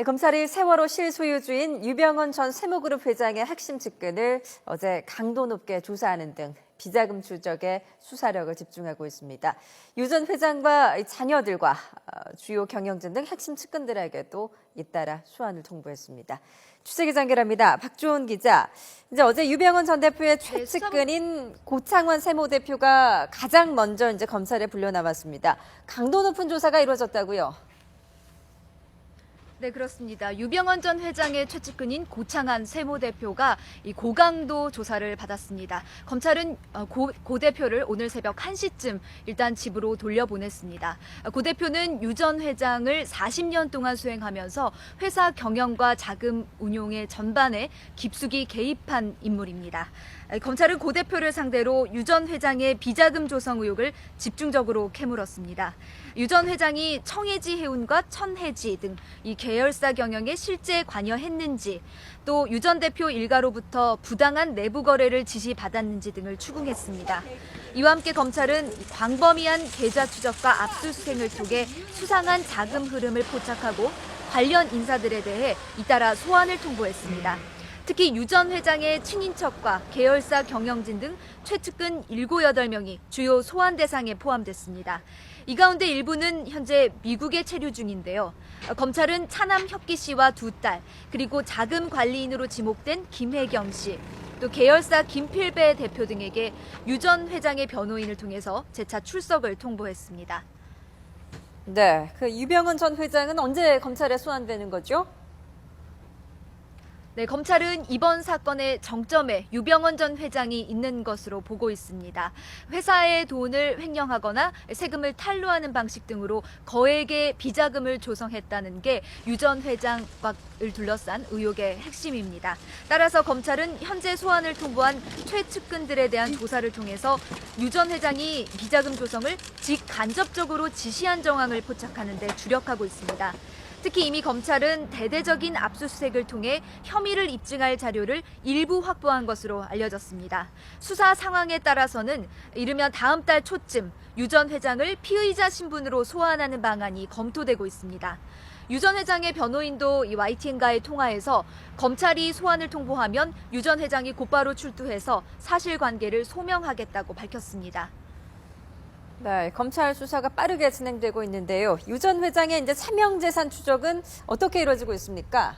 검찰이 세월호 실소유주인 유병헌 전 세무그룹 회장의 핵심 측근을 어제 강도 높게 조사하는 등 비자금 추적에 수사력을 집중하고 있습니다. 유 전 회장과 자녀들과 주요 경영진 등 핵심 측근들에게도 잇따라 소환을 통보했습니다. 취재기자 연결합니다. 박주원 기자. 이제 어제 유병헌 전 대표의 최측근인 고창원 세무대표가 가장 먼저 이제 검찰에 불려 나왔습니다. 강도 높은 조사가 이루어졌다고요? 네, 그렇습니다. 유병헌 전 회장의 최측근인 고창한 세무대표가 이 고강도 조사를 받았습니다. 검찰은 고 대표를 오늘 새벽 1시쯤 일단 집으로 돌려보냈습니다. 고 대표는 유 전 회장을 40년 동안 수행하면서 회사 경영과 자금 운용의 전반에 깊숙이 개입한 인물입니다. 검찰은 고 대표를 상대로 유 전 회장의 비자금 조성 의혹을 집중적으로 캐물었습니다. 유 전 회장이 청해지 해운과 천해지 등 이 계열사 경영에 실제 관여했는지, 또 유 전 대표 일가로부터 부당한 내부 거래를 지시받았는지 등을 추궁했습니다. 이와 함께 검찰은 광범위한 계좌 추적과 압수수색을 통해 수상한 자금 흐름을 포착하고 관련 인사들에 대해 잇따라 소환을 통보했습니다. 특히 유 전 회장의 친인척과 계열사 경영진 등 최측근 7, 8명이 주요 소환 대상에 포함됐습니다. 이 가운데 일부는 현재 미국에 체류 중인데요. 검찰은 차남 혁기 씨와 두 딸, 그리고 자금 관리인으로 지목된 김혜경 씨, 또 계열사 김필배 대표 등에게 유 전 회장의 변호인을 통해서 재차 출석을 통보했습니다. 네, 유병헌 전 회장은 언제 검찰에 소환되는 거죠? 네, 검찰은 이번 사건의 정점에 유병헌 전 회장이 있는 것으로 보고 있습니다. 회사의 돈을 횡령하거나 세금을 탈루하는 방식 등으로 거액의 비자금을 조성했다는 게 유 전 회장을 둘러싼 의혹의 핵심입니다. 따라서 검찰은 현재 소환을 통보한 최측근들에 대한 조사를 통해서 유 전 회장이 비자금 조성을 직간접적으로 지시한 정황을 포착하는 데 주력하고 있습니다. 특히 이미 검찰은 대대적인 압수수색을 통해 혐의를 입증할 자료를 일부 확보한 것으로 알려졌습니다. 수사 상황에 따라서는 이르면 다음 달 초쯤 유 전 회장을 피의자 신분으로 소환하는 방안이 검토되고 있습니다. 유 전 회장의 변호인도 이 YTN과의 통화에서 검찰이 소환을 통보하면 유 전 회장이 곧바로 출두해서 사실관계를 소명하겠다고 밝혔습니다. 네, 검찰 수사가 빠르게 진행되고 있는데요. 유 전 회장의 이제 차명 재산 추적은 어떻게 이루어지고 있습니까?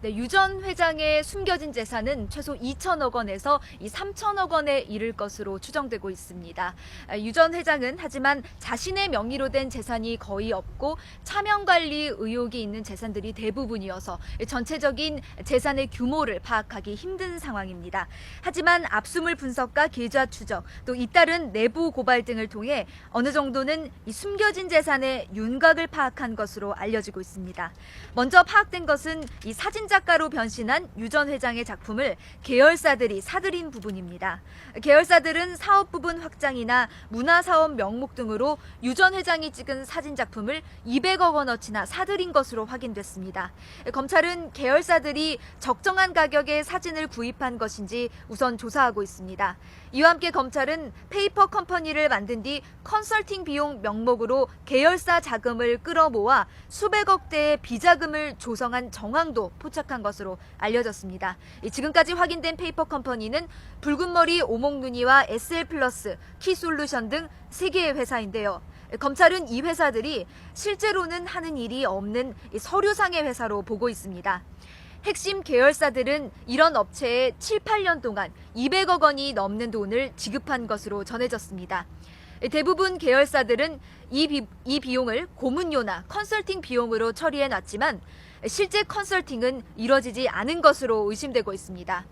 네, 유 전 회장의 숨겨진 재산은 최소 2천억 원에서 3천억 원에 이를 것으로 추정되고 있습니다. 유 전 회장은 하지만 자신의 명의로 된 재산이 거의 없고 차명 관리 의혹이 있는 재산들이 대부분이어서 전체적인 재산의 규모를 파악하기 힘든 상황입니다. 하지만 압수물 분석과 계좌 추적, 또 잇따른 내부 고발 등을 통해 어느 정도는 이 숨겨진 재산의 윤곽을 파악한 것으로 알려지고 있습니다. 먼저 파악된 것은 이 사진 작가로 변신한 유 전 회장의 작품을 계열사들이 사들인 부분입니다. 계열사들은 사업 부분 확장이나 문화사업 명목 등으로 유 전 회장이 찍은 사진 작품을 200억 원어치나 사들인 것으로 확인됐습니다. 검찰은 계열사들이 적정한 가격에 사진을 구입한 것인지 우선 조사하고 있습니다. 이와 함께 검찰은 페이퍼 컴퍼니를 만든 뒤 컨설팅 비용 명목으로 계열사 자금을 끌어모아 수백억 대의 비자금을 조성한 정황도 포착한 것으로 알려졌습니다. 지금까지 확인된 페이퍼 컴퍼니는 붉은머리 오목눈이와 SL플러스, 키솔루션 등 3개의 회사인데요. 검찰은 이 회사들이 실제로는 하는 일이 없는 서류상의 회사로 보고 있습니다. 핵심 계열사들은 이런 업체에 7, 8년 동안 200억 원이 넘는 돈을 지급한 것으로 전해졌습니다. 대부분 계열사들은 이 비용을 고문료나 컨설팅 비용으로 처리해놨지만 실제 컨설팅은 이뤄지지 않은 것으로 의심되고 있습니다.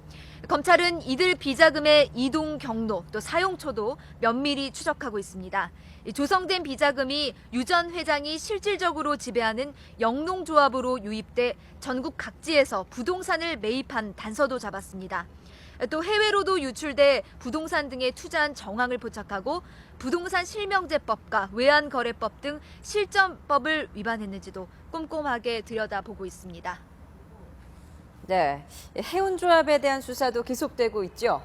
검찰은 이들 비자금의 이동 경로, 또 사용처도 면밀히 추적하고 있습니다. 조성된 비자금이 유 전 회장이 실질적으로 지배하는 영농조합으로 유입돼 전국 각지에서 부동산을 매입한 단서도 잡았습니다. 또 해외로도 유출돼 부동산 등에 투자한 정황을 포착하고 부동산 실명제법과 외환거래법 등 실정법을 위반했는지도 꼼꼼하게 들여다보고 있습니다. 네, 해운조합에 대한 수사도 계속되고 있죠.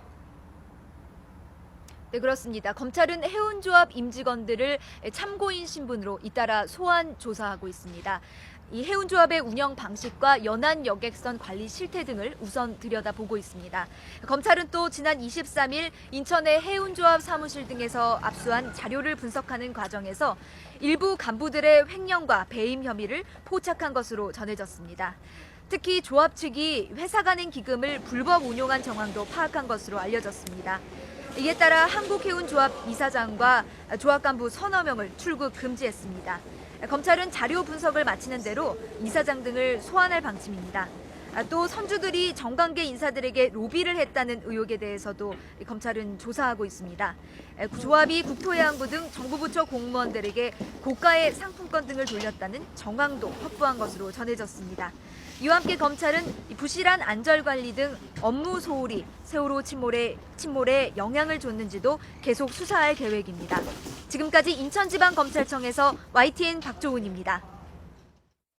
네, 그렇습니다. 검찰은 해운조합 임직원들을 참고인 신분으로 잇따라 소환 조사하고 있습니다. 이 해운조합의 운영 방식과 연안 여객선 관리 실태 등을 우선 들여다보고 있습니다. 검찰은 또 지난 23일 인천의 해운조합 사무실 등에서 압수한 자료를 분석하는 과정에서 일부 간부들의 횡령과 배임 혐의를 포착한 것으로 전해졌습니다. 특히 조합 측이 회사 간행 기금을 불법 운용한 정황도 파악한 것으로 알려졌습니다. 이에 따라 한국해운조합 이사장과 조합 간부 서너 명을 출국 금지했습니다. 검찰은 자료 분석을 마치는 대로 이사장 등을 소환할 방침입니다. 또 선주들이 정관계 인사들에게 로비를 했다는 의혹에 대해서도 검찰은 조사하고 있습니다. 조합이 국토해양부 등 정부 부처 공무원들에게 고가의 상품권 등을 돌렸다는 정황도 확보한 것으로 전해졌습니다. 이와 함께 검찰은 부실한 안전관리 등 업무 소홀이 세월호 침몰에 영향을 줬는지도 계속 수사할 계획입니다. 지금까지 인천지방검찰청에서 YTN 박조은입니다.